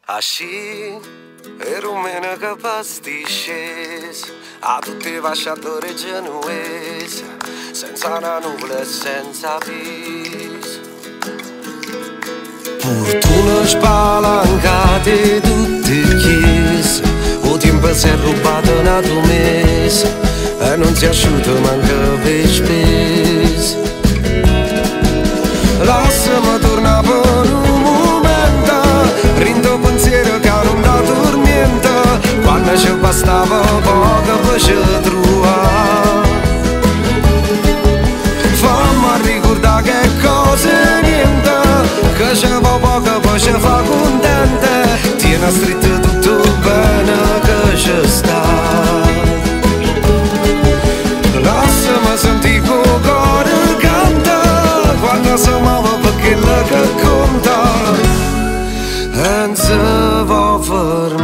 Asci, ero meno che pasticces, a tutte vasciatore genuese, senza una nuvola e senza pis. Fortuna spalancate tutte chiese, o tempo si è rubato una tua mese, e non si è asciutto manca per spese. Lasciami tornare per un momento, rindo pensiero che non da tormenta, quando ci bastava poco per ci trovare. Fammi ricordare che cose niente, che ci va poco poi ci fa contenta, tieni stretto tutto bene che ci sta. Lasciami sentire che il cuore canta, quando si muove per quello che conta, e non si può fermare.